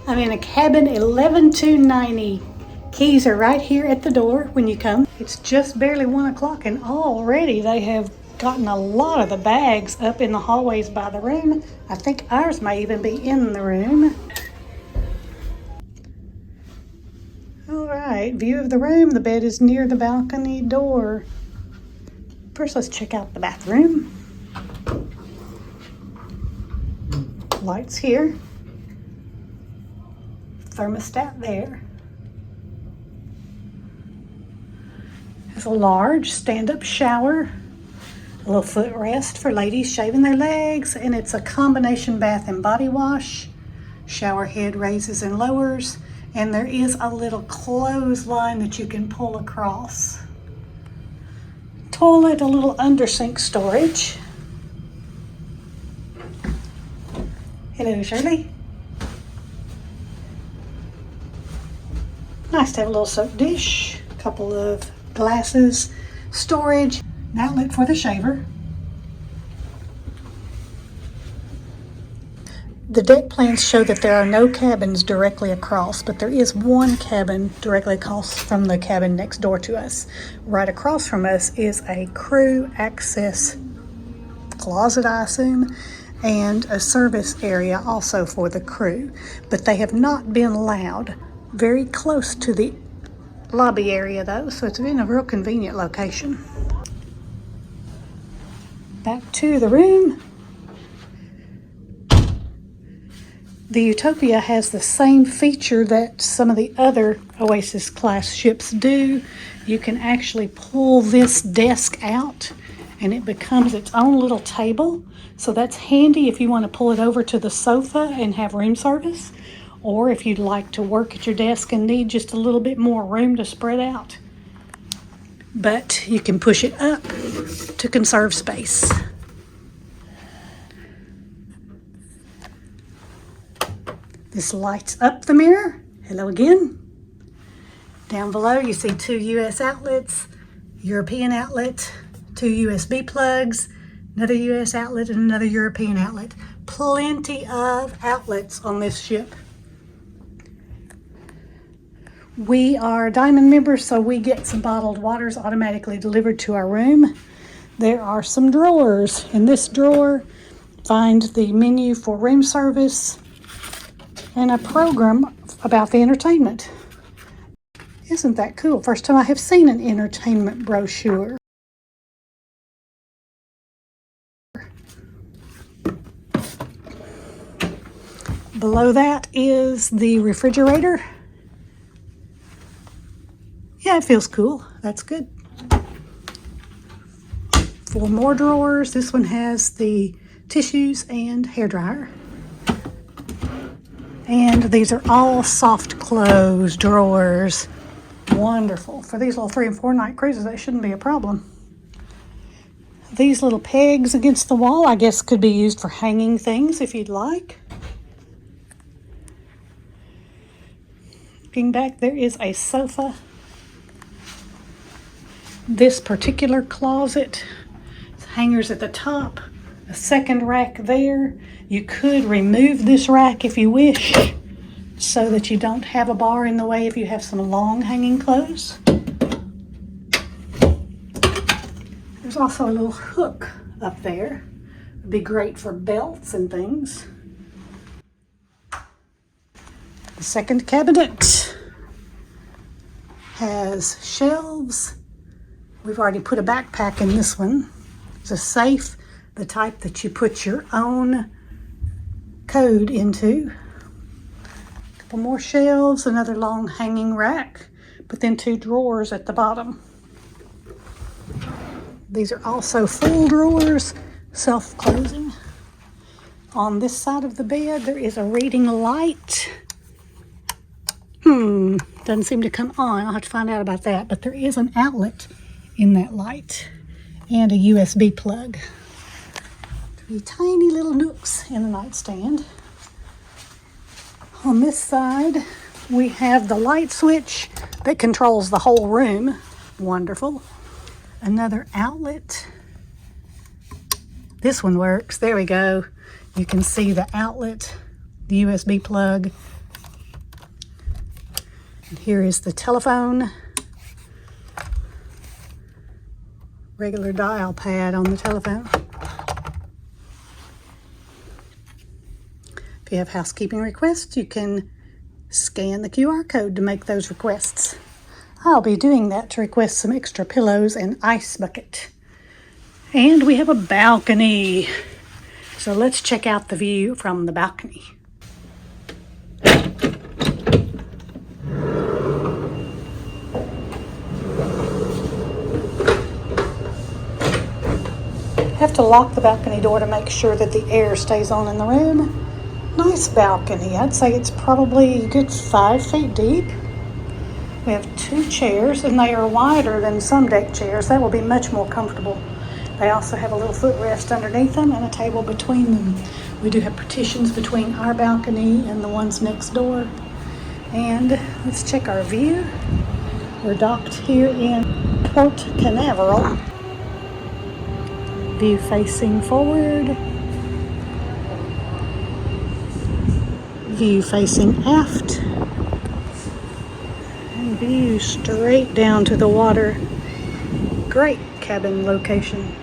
I'm in a cabin 11290. Keys are right here at the door when you come. It's just barely 1 o'clock and already they have gotten a lot of the bags up in the hallways by the room. I think ours may even be in the room. All right, view of the room. The bed is near the balcony door. First, let's check out the bathroom. Lights here. Thermostat there. There's a large stand-up shower. A little footrest for ladies shaving their legs, and it's a combination bath and body wash. Shower head raises and lowers, and there is a little clothesline that you can pull across. Toilet, a little under sink storage. Hello, Shirley. Nice to have a little soap dish, a couple of glasses, storage, an outlet for the shaver. The deck plans show that there are no cabins directly across, but there is one cabin directly across from the cabin next door to us. Right across from us is a crew access closet, I assume, and a service area also for the crew, but they have not been allowed very close to the lobby area though, so it's been a real convenient location. Back to the room. The Utopia has the same feature that some of the other Oasis class ships do. You can actually pull this desk out and it becomes its own little table. So that's handy if you want to pull it over to the sofa and have room service, or if you'd like to work at your desk and need just a little bit more room to spread out. But you can push it up to conserve space. This lights up the mirror. Hello again. Down below you see 2 US outlets, European outlet, 2 USB plugs, another US outlet, and another European outlet. Plenty of outlets on this ship. We are Diamond members, so we get some bottled waters automatically delivered to our room. There are some drawers. In this drawer, find the menu for room service and a program about the entertainment. Isn't that cool? First time I have seen an entertainment brochure. Below that is the refrigerator. Yeah, it feels cool. That's good. 4 more drawers. This one has the tissues and hairdryer. And these are all soft close drawers. Wonderful. For these little 3 and 4 night cruises, that shouldn't be a problem. These little pegs against the wall, I guess, could be used for hanging things if you'd like. Looking back, there is a sofa. This particular closet, hangers at the top, a second rack there. You could remove this rack if you wish, so that you don't have a bar in the way if you have some long hanging clothes. There's also a little hook up there. It'd be great for belts and things. The second cabinet has shelves. We've already put a backpack in this one. It's a safe, the type that you put your own code into. A couple more shelves, another long hanging rack, but then 2 drawers at the bottom. These are also full drawers, self-closing. On this side of the bed, there is a reading light. Doesn't seem to come on. I'll have to find out about that, but there is an outlet in that light and a USB plug. 3 tiny little nooks in the nightstand. On this side, we have the light switch that controls the whole room. Wonderful. Another outlet. This one works. There we go. You can see the outlet, the USB plug, And here is the telephone. Regular dial pad on the telephone. If you have housekeeping requests, you can scan the QR code to make those requests. I'll be doing that to request some extra pillows and ice bucket. And we have a balcony. So let's check out the view from the balcony. Have to lock the balcony door to make sure that the air stays on in the room. Nice balcony. I'd say it's probably a good 5 feet deep. We have 2 chairs, and they are wider than some deck chairs. That will be much more comfortable. They also have a little footrest underneath them and a table between them. We do have partitions between our balcony and the ones next door. And let's check our view. We're docked here in Port Canaveral. View facing forward. View facing aft. And view straight down to the water. Great cabin location.